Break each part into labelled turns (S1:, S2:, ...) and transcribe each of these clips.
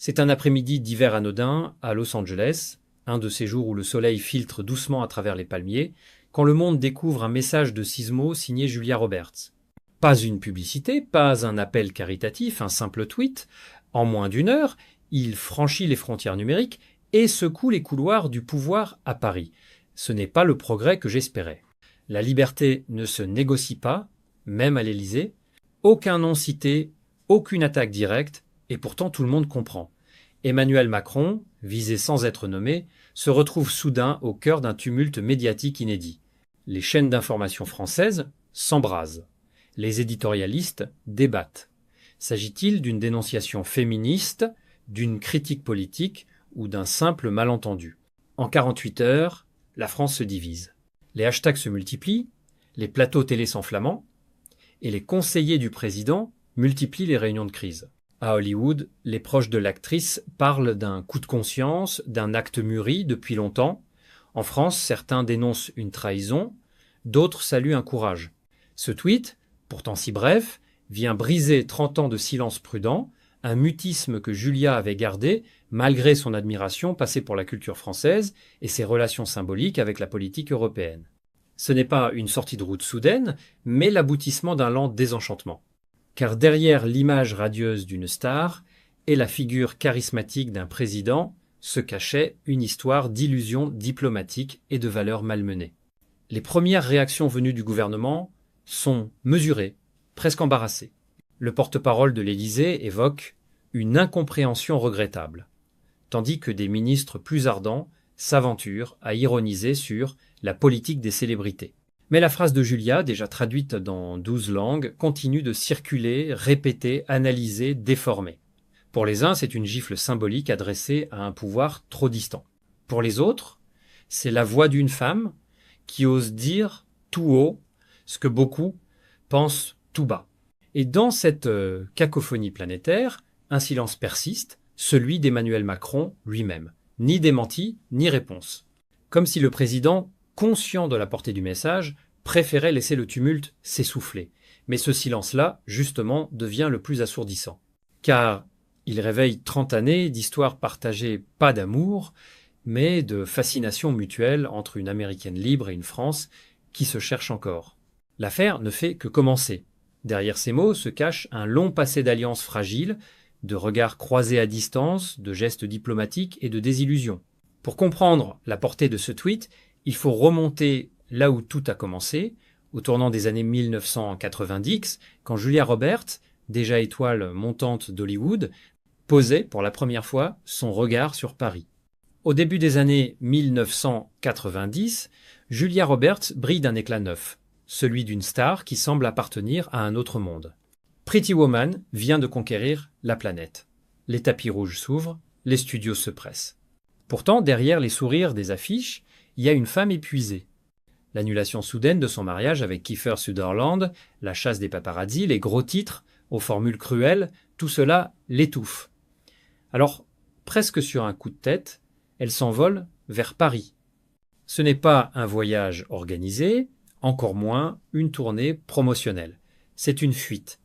S1: C'est un après-midi d'hiver anodin à Los Angeles, un de ces jours où le soleil filtre doucement à travers les palmiers, quand le monde découvre un message de Sismo signé Julia Roberts. Pas une publicité, pas un appel caritatif, un simple tweet. En moins d'une heure, il franchit les frontières numériques et secoue les couloirs du pouvoir à Paris. Ce n'est pas le progrès que j'espérais. La liberté ne se négocie pas, même à l'Élysée. Aucun nom cité, aucune attaque directe, et pourtant tout le monde comprend. Emmanuel Macron, visé sans être nommé, se retrouve soudain au cœur d'un tumulte médiatique inédit. Les chaînes d'information françaises s'embrasent. Les éditorialistes débattent. S'agit-il d'une dénonciation féministe, d'une critique politique ou d'un simple malentendu? En 48 heures, la France se divise. Les hashtags se multiplient, les plateaux télé s'enflammant, et les conseillers du président multiplient les réunions de crise. À Hollywood, les proches de l'actrice parlent d'un coup de conscience, d'un acte mûri depuis longtemps. En France, certains dénoncent une trahison, d'autres saluent un courage. Ce tweet, pourtant si bref, vient briser 30 ans de silence prudent, un mutisme que Julia avait gardé malgré son admiration passée pour la culture française et ses relations symboliques avec la politique européenne. Ce n'est pas une sortie de route soudaine, mais l'aboutissement d'un lent désenchantement. Car derrière l'image radieuse d'une star et la figure charismatique d'un président se cachait une histoire d'illusions diplomatiques et de valeurs malmenées. Les premières réactions venues du gouvernement sont mesurées, presque embarrassées. Le porte-parole de l'Élysée évoque une incompréhension regrettable, tandis que des ministres plus ardents s'aventurent à ironiser sur la politique des célébrités. Mais la phrase de Julia, déjà traduite dans 12 langues, continue de circuler, répétée, analysée, déformée. Pour les uns, c'est une gifle symbolique adressée à un pouvoir trop distant. Pour les autres, c'est la voix d'une femme qui ose dire tout haut ce que beaucoup pensent tout bas. Et dans cette cacophonie planétaire, un silence persiste, celui d'Emmanuel Macron lui-même. Ni démenti, ni réponse. Comme si le président, conscient de la portée du message, préférait laisser le tumulte s'essouffler. Mais ce silence-là, justement, devient le plus assourdissant. Car il réveille 30 années d'histoires partagées pas d'amour, mais de fascination mutuelle entre une Américaine libre et une France qui se cherche encore. L'affaire ne fait que commencer. Derrière ces mots se cache un long passé d'alliances fragiles, de regards croisés à distance, de gestes diplomatiques et de désillusions. Pour comprendre la portée de ce tweet, il faut remonter là où tout a commencé, au tournant des années 1990, quand Julia Roberts, déjà étoile montante d'Hollywood, posait pour la première fois son regard sur Paris. Au début des années 1990, Julia Roberts brille d'un éclat neuf, celui d'une star qui semble appartenir à un autre monde. Pretty Woman vient de conquérir la planète. Les tapis rouges s'ouvrent, les studios se pressent. Pourtant, derrière les sourires des affiches, il y a une femme épuisée. L'annulation soudaine de son mariage avec Kiefer Sutherland, la chasse des paparazzis, les gros titres, aux formules cruelles, tout cela l'étouffe. Alors, presque sur un coup de tête, elle s'envole vers Paris. Ce n'est pas un voyage organisé, encore moins une tournée promotionnelle. C'est une fuite.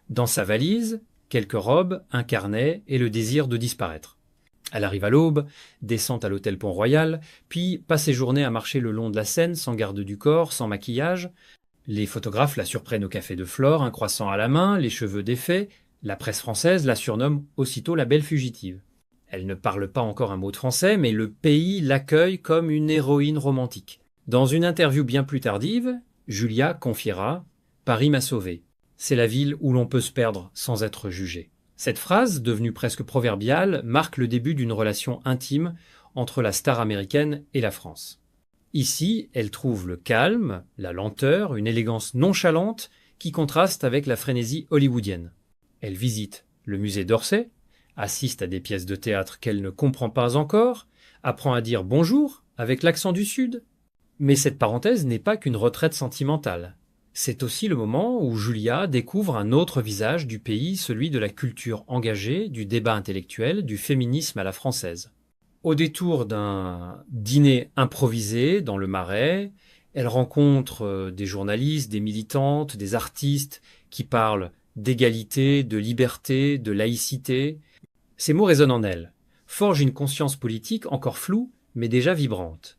S1: Dans sa valise, quelques robes, un carnet et le désir de disparaître. Elle arrive à l'aube, descend à l'hôtel Pont-Royal, puis passe ses journées à marcher le long de la Seine sans garde du corps, sans maquillage. Les photographes la surprennent au café de Flore, un croissant à la main, les cheveux défaits. La presse française la surnomme aussitôt la belle fugitive. Elle ne parle pas encore un mot de français, mais le pays l'accueille comme une héroïne romantique. Dans une interview bien plus tardive, Julia confiera « Paris m'a sauvée. C'est la ville où l'on peut se perdre sans être jugé ». Cette phrase, devenue presque proverbiale, marque le début d'une relation intime entre la star américaine et la France. Ici, elle trouve le calme, la lenteur, une élégance nonchalante qui contraste avec la frénésie hollywoodienne. Elle visite le musée d'Orsay, assiste à des pièces de théâtre qu'elle ne comprend pas encore, apprend à dire bonjour avec l'accent du Sud. Mais cette parenthèse n'est pas qu'une retraite sentimentale. C'est aussi le moment où Julia découvre un autre visage du pays, celui de la culture engagée, du débat intellectuel, du féminisme à la française. Au détour d'un dîner improvisé dans le Marais, elle rencontre des journalistes, des militantes, des artistes qui parlent d'égalité, de liberté, de laïcité. Ces mots résonnent en elle, forgent une conscience politique encore floue, mais déjà vibrante.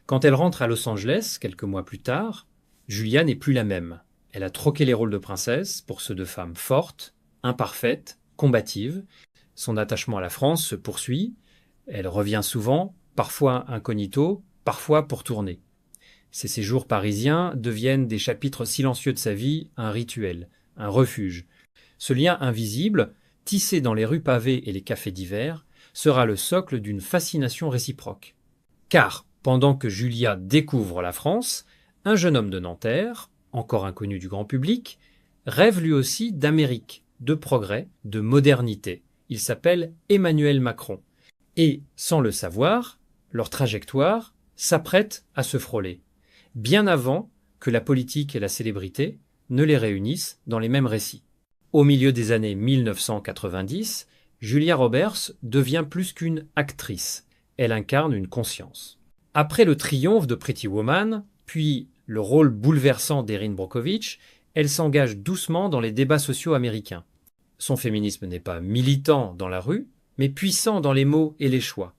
S1: Quand elle rentre à Los Angeles, quelques mois plus tard, Julia n'est plus la même. Elle a troqué les rôles de princesse pour ceux de femme forte, imparfaite, combative. Son attachement à la France se poursuit. Elle revient souvent, parfois incognito, parfois pour tourner. Ces séjours parisiens deviennent des chapitres silencieux de sa vie, un rituel, un refuge. Ce lien invisible, tissé dans les rues pavées et les cafés d'hiver, sera le socle d'une fascination réciproque. Car, pendant que Julia découvre la France, un jeune homme de Nanterre, encore inconnu du grand public, rêve lui aussi d'Amérique, de progrès, de modernité. Il s'appelle Emmanuel Macron. Et, sans le savoir, leur trajectoire s'apprête à se frôler, bien avant que la politique et la célébrité ne les réunissent dans les mêmes récits. Au milieu des années 1990, Julia Roberts devient plus qu'une actrice. Elle incarne une conscience. Après le triomphe de Pretty Woman, puis le rôle bouleversant d'Erin Brockovich, elle s'engage doucement dans les débats sociaux américains. Son féminisme n'est pas militant dans la rue, mais puissant dans les mots et les choix.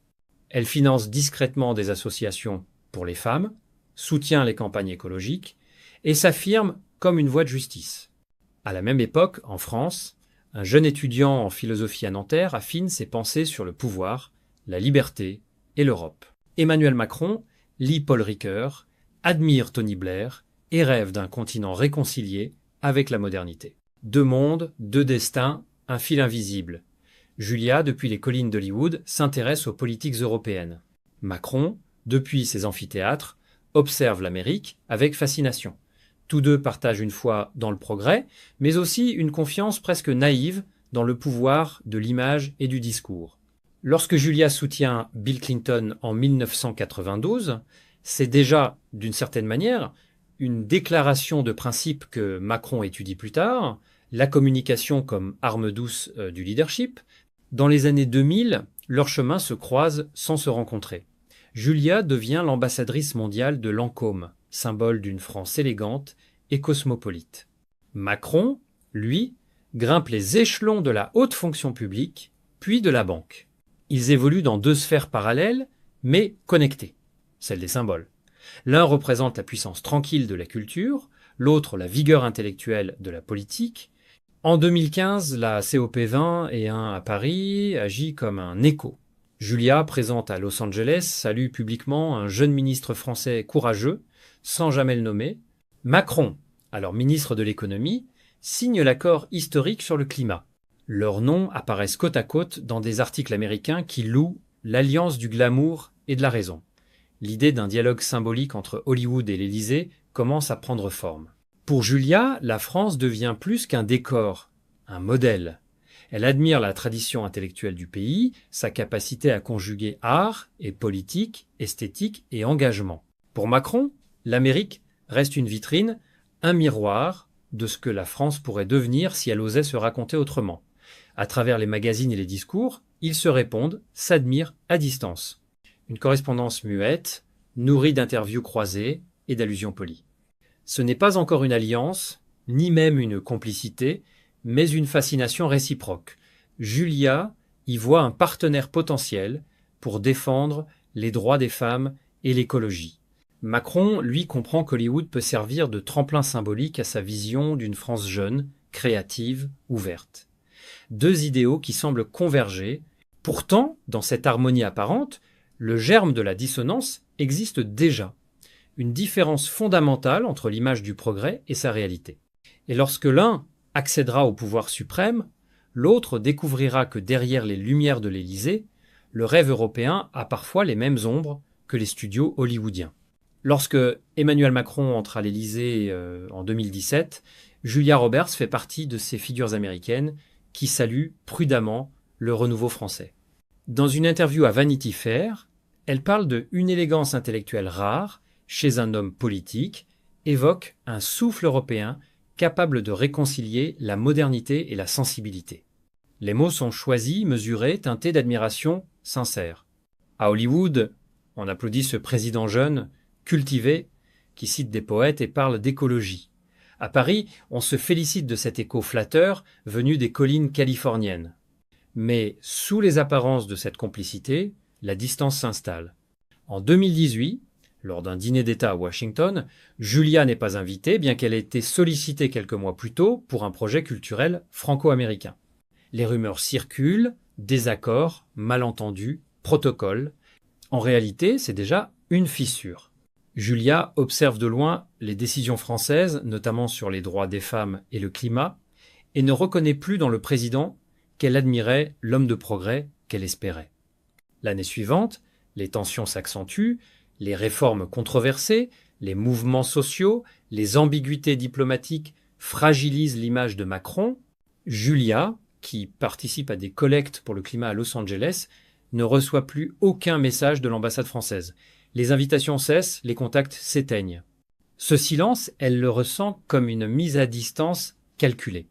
S1: Elle finance discrètement des associations pour les femmes, soutient les campagnes écologiques et s'affirme comme une voix de justice. À la même époque, en France, un jeune étudiant en philosophie à Nanterre affine ses pensées sur le pouvoir, la liberté et l'Europe. Emmanuel Macron lit Paul Ricoeur, admire Tony Blair et rêve d'un continent réconcilié avec la modernité. Deux mondes, deux destins, un fil invisible. Julia, depuis les collines d'Hollywood, s'intéresse aux politiques européennes. Macron, depuis ses amphithéâtres, observe l'Amérique avec fascination. Tous deux partagent une foi dans le progrès, mais aussi une confiance presque naïve dans le pouvoir de l'image et du discours. Lorsque Julia soutient Bill Clinton en 1992, c'est déjà, d'une certaine manière, une déclaration de principe que Macron étudie plus tard, la communication comme arme douce du leadership. Dans les années 2000, leurs chemins se croisent sans se rencontrer. Julia devient l'ambassadrice mondiale de Lancôme, symbole d'une France élégante et cosmopolite. Macron, lui, grimpe les échelons de la haute fonction publique, puis de la banque. Ils évoluent dans deux sphères parallèles, mais connectées, celle des symboles. L'un représente la puissance tranquille de la culture, l'autre la vigueur intellectuelle de la politique. En 2015, la COP21 à Paris agit comme un écho. Julia, présente à Los Angeles, salue publiquement un jeune ministre français courageux, sans jamais le nommer. Macron, alors ministre de l'économie, signe l'accord historique sur le climat. Leurs noms apparaissent côte à côte dans des articles américains qui louent l'alliance du glamour et de la raison. L'idée d'un dialogue symbolique entre Hollywood et l'Élysée commence à prendre forme. Pour Julia, la France devient plus qu'un décor, un modèle. Elle admire la tradition intellectuelle du pays, sa capacité à conjuguer art et politique, esthétique et engagement. Pour Macron, l'Amérique reste une vitrine, un miroir de ce que la France pourrait devenir si elle osait se raconter autrement. À travers les magazines et les discours, ils se répondent, s'admirent à distance. Une correspondance muette, nourrie d'interviews croisées et d'allusions polies. Ce n'est pas encore une alliance, ni même une complicité, mais une fascination réciproque. Julia y voit un partenaire potentiel pour défendre les droits des femmes et l'écologie. Macron, lui, comprend qu'Hollywood peut servir de tremplin symbolique à sa vision d'une France jeune, créative, ouverte. Deux idéaux qui semblent converger. Pourtant, dans cette harmonie apparente, le germe de la dissonance existe déjà. Une différence fondamentale entre l'image du progrès et sa réalité. Et lorsque l'un accédera au pouvoir suprême, l'autre découvrira que derrière les lumières de l'Élysée, le rêve européen a parfois les mêmes ombres que les studios hollywoodiens. Lorsque Emmanuel Macron entre à l'Élysée en 2017, Julia Roberts fait partie de ces figures américaines qui saluent prudemment le renouveau français. Dans une interview à Vanity Fair, elle parle de une élégance intellectuelle rare chez un homme politique, évoque un souffle européen capable de réconcilier la modernité et la sensibilité. Les mots sont choisis, mesurés, teintés d'admiration sincère. À Hollywood, on applaudit ce président jeune, cultivé, qui cite des poètes et parle d'écologie. À Paris, on se félicite de cet écho flatteur venu des collines californiennes. Mais sous les apparences de cette complicité, la distance s'installe. En 2018, lors d'un dîner d'État à Washington, Julia n'est pas invitée, bien qu'elle ait été sollicitée quelques mois plus tôt pour un projet culturel franco-américain. Les rumeurs circulent, désaccords, malentendus, protocoles. En réalité, c'est déjà une fissure. Julia observe de loin les décisions françaises, notamment sur les droits des femmes et le climat, et ne reconnaît plus dans le président qu'elle admirait l'homme de progrès qu'elle espérait. L'année suivante, les tensions s'accentuent, les réformes controversées, les mouvements sociaux, les ambiguïtés diplomatiques fragilisent l'image de Macron. Julia, qui participe à des collectes pour le climat à Los Angeles, ne reçoit plus aucun message de l'ambassade française. Les invitations cessent, les contacts s'éteignent. Ce silence, elle le ressent comme une mise à distance calculée.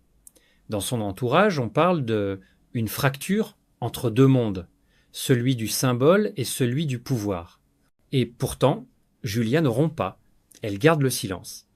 S1: Dans son entourage, on parle d'une fracture entre deux mondes, celui du symbole et celui du pouvoir. Et pourtant, Julia ne rompt pas, elle garde le silence.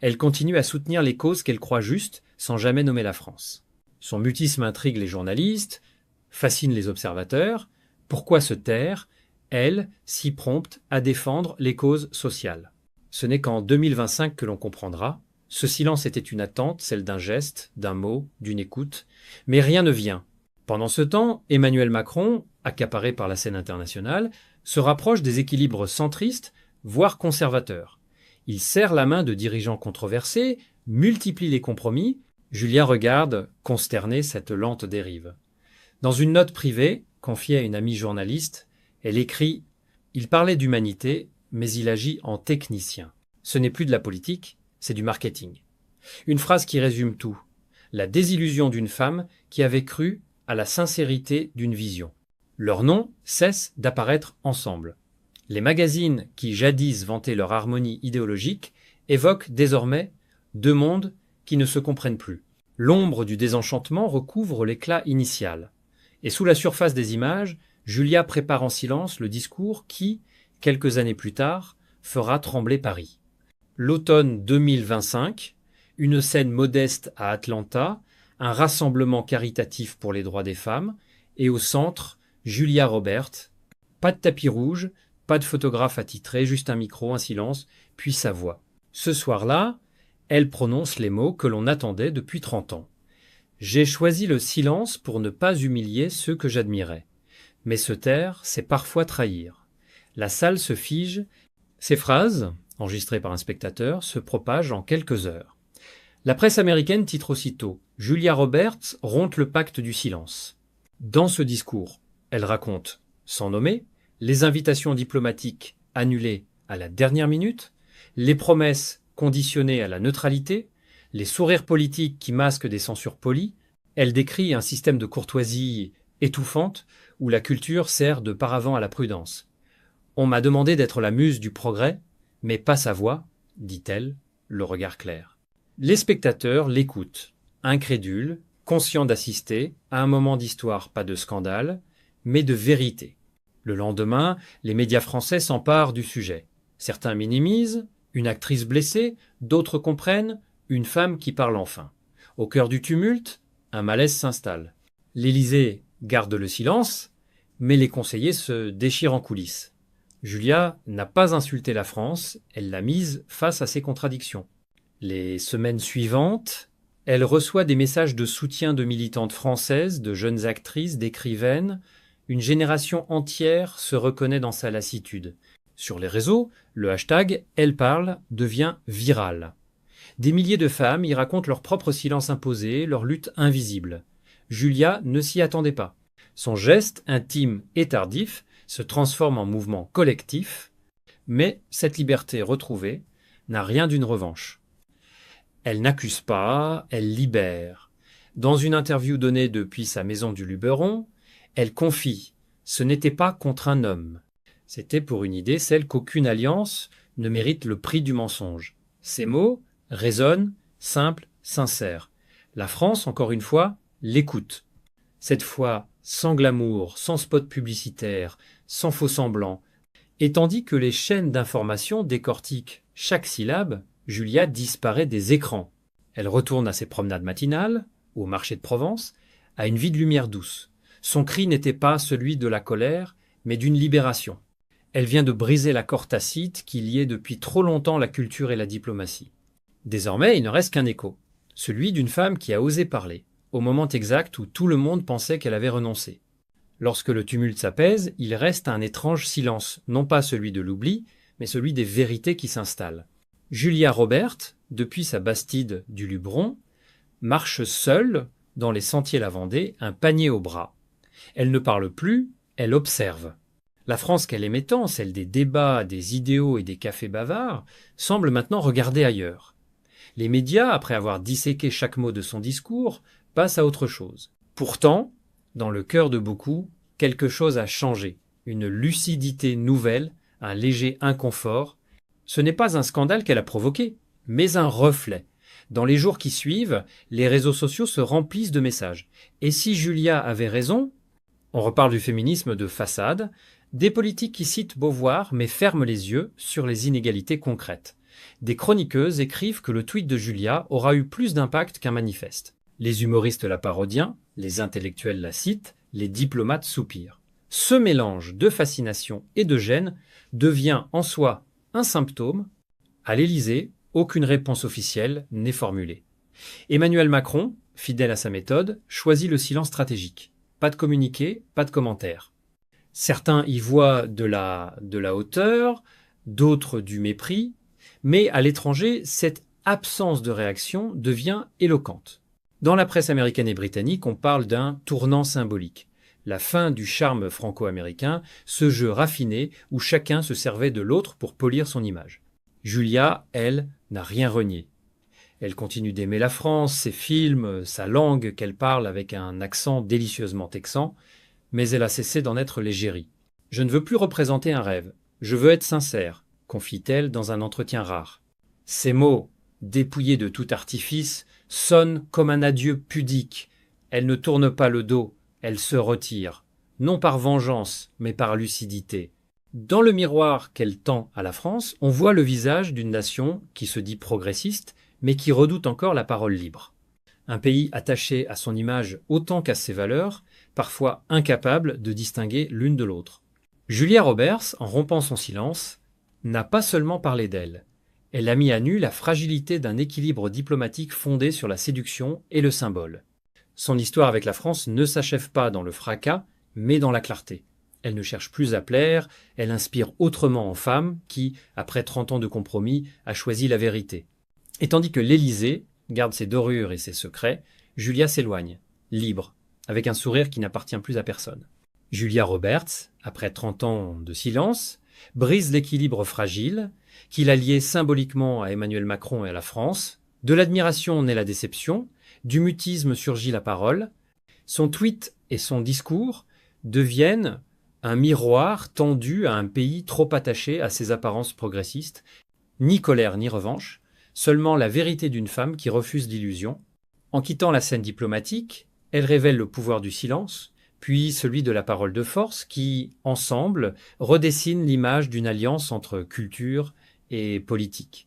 S1: Elle continue à soutenir les causes qu'elle croit justes, sans jamais nommer la France. Son mutisme intrigue les journalistes, fascine les observateurs. Pourquoi se taire, elle, si prompte à défendre les causes sociales? Ce n'est qu'en 2025 que l'on comprendra. Ce silence était une attente, celle d'un geste, d'un mot, d'une écoute, mais rien ne vient. Pendant ce temps, Emmanuel Macron, accaparé par la scène internationale, se rapproche des équilibres centristes, voire conservateurs. Il serre la main de dirigeants controversés, multiplie les compromis. Julia regarde, consternée, cette lente dérive. Dans une note privée, confiée à une amie journaliste, elle écrit « Il parlait d'humanité, mais il agit en technicien. Ce n'est plus de la politique, c'est du marketing. » Une phrase qui résume tout. La désillusion d'une femme qui avait cru à la sincérité d'une vision. Leurs noms cessent d'apparaître ensemble. Les magazines qui jadis vantaient leur harmonie idéologique évoquent désormais deux mondes qui ne se comprennent plus. L'ombre du désenchantement recouvre l'éclat initial. Et sous la surface des images, Julia prépare en silence le discours qui, quelques années plus tard, fera trembler Paris. L'automne 2025, une scène modeste à Atlanta, un rassemblement caritatif pour les droits des femmes, et au centre, Julia Roberts. Pas de tapis rouge, pas de photographe attitré, juste un micro, un silence, puis sa voix. Ce soir-là, elle prononce les mots que l'on attendait depuis 30 ans. J'ai choisi le silence pour ne pas humilier ceux que j'admirais. Mais se taire, c'est parfois trahir. La salle se fige. Ces phrases, enregistrées par un spectateur, se propagent en quelques heures. La presse américaine titre aussitôt « Julia Roberts rompt le pacte du silence ». Dans ce discours, elle raconte, sans nommer, les invitations diplomatiques annulées à la dernière minute, les promesses conditionnées à la neutralité, les sourires politiques qui masquent des censures polies. Elle décrit un système de courtoisie étouffante où la culture sert de paravent à la prudence. « On m'a demandé d'être la muse du progrès, mais pas sa voix, dit-elle, le regard clair. » Les spectateurs l'écoutent, incrédules, conscients d'assister à un moment d'histoire pas de scandale, mais de vérité. Le lendemain, les médias français s'emparent du sujet. Certains minimisent, une actrice blessée, d'autres comprennent, une femme qui parle enfin. Au cœur du tumulte, un malaise s'installe. L'Élysée garde le silence, mais les conseillers se déchirent en coulisses. Julia n'a pas insulté la France, elle l'a mise face à ses contradictions. Les semaines suivantes, elle reçoit des messages de soutien de militantes françaises, de jeunes actrices, d'écrivaines. Une génération entière se reconnaît dans sa lassitude. Sur les réseaux, le hashtag « Elle parle » devient viral. Des milliers de femmes y racontent leur propre silence imposé, leur lutte invisible. Julia ne s'y attendait pas. Son geste, intime et tardif, se transforme en mouvement collectif, mais cette liberté retrouvée n'a rien d'une revanche. Elle n'accuse pas, elle libère. Dans une interview donnée depuis sa maison du Luberon, elle confie « Ce n'était pas contre un homme. C'était pour une idée, celle qu'aucune alliance ne mérite le prix du mensonge. » Ces mots résonnent, simples, sincères. La France, encore une fois, l'écoute. Cette fois, sans glamour, sans spot publicitaire, sans faux semblants. Et tandis que les chaînes d'information décortiquent chaque syllabe, Julia disparaît des écrans. Elle retourne à ses promenades matinales, au marché de Provence, à une vie de lumière douce. Son cri n'était pas celui de la colère, mais d'une libération. Elle vient de briser l'accord tacite qui liait depuis trop longtemps la culture et la diplomatie. Désormais, il ne reste qu'un écho, celui d'une femme qui a osé parler, au moment exact où tout le monde pensait qu'elle avait renoncé. Lorsque le tumulte s'apaise, il reste un étrange silence, non pas celui de l'oubli, mais celui des vérités qui s'installent. Julia Roberts, depuis sa bastide du Luberon, marche seule dans les sentiers la Vendée, un panier au bras. Elle ne parle plus, elle observe. La France qu'elle aimait tant, celle des débats, des idéaux et des cafés bavards, semble maintenant regarder ailleurs. Les médias, après avoir disséqué chaque mot de son discours, passent à autre chose. Pourtant, dans le cœur de beaucoup, quelque chose a changé, une lucidité nouvelle, un léger inconfort. Ce n'est pas un scandale qu'elle a provoqué, mais un reflet. Dans les jours qui suivent, les réseaux sociaux se remplissent de messages. Et si Julia avait raison, on reparle du féminisme de façade, des politiques qui citent Beauvoir mais ferment les yeux sur les inégalités concrètes. Des chroniqueuses écrivent que le tweet de Julia aura eu plus d'impact qu'un manifeste. Les humoristes la parodient, les intellectuels la citent, les diplomates soupirent. Ce mélange de fascination et de gêne devient en soi un symptôme. À l'Élysée, aucune réponse officielle n'est formulée. Emmanuel Macron, fidèle à sa méthode, choisit le silence stratégique. Pas de communiqué, pas de commentaire. Certains y voient de la hauteur, d'autres du mépris, mais à l'étranger, cette absence de réaction devient éloquente. Dans la presse américaine et britannique, on parle d'un tournant symbolique. La fin du charme franco-américain, ce jeu raffiné où chacun se servait de l'autre pour polir son image. Julia, elle, n'a rien renié. Elle continue d'aimer la France, ses films, sa langue qu'elle parle avec un accent délicieusement texan, mais elle a cessé d'en être l'égérie. « Je ne veux plus représenter un rêve, je veux être sincère », confie-t-elle dans un entretien rare. Ces mots, dépouillés de tout artifice, sonnent comme un adieu pudique. Elle ne tourne pas le dos, elle se retire, non par vengeance, mais par lucidité. Dans le miroir qu'elle tend à la France, on voit le visage d'une nation qui se dit progressiste, mais qui redoute encore la parole libre. Un pays attaché à son image autant qu'à ses valeurs, parfois incapable de distinguer l'une de l'autre. Julia Roberts, en rompant son silence, n'a pas seulement parlé d'elle. Elle a mis à nu la fragilité d'un équilibre diplomatique fondé sur la séduction et le symbole. Son histoire avec la France ne s'achève pas dans le fracas, mais dans la clarté. Elle ne cherche plus à plaire, elle inspire autrement en femme qui, après 30 ans de compromis, a choisi la vérité. Et tandis que l'Élysée garde ses dorures et ses secrets, Julia s'éloigne, libre, avec un sourire qui n'appartient plus à personne. Julia Roberts, après 30 ans de silence, brise l'équilibre fragile qui la liait symboliquement à Emmanuel Macron et à la France. De l'admiration naît la déception, du mutisme surgit la parole. Son tweet et son discours deviennent un miroir tendu à un pays trop attaché à ses apparences progressistes. Ni colère ni revanche, seulement la vérité d'une femme qui refuse l'illusion. En quittant la scène diplomatique, elle révèle le pouvoir du silence, puis celui de la parole de force qui, ensemble, redessinent l'image d'une alliance entre culture et politique.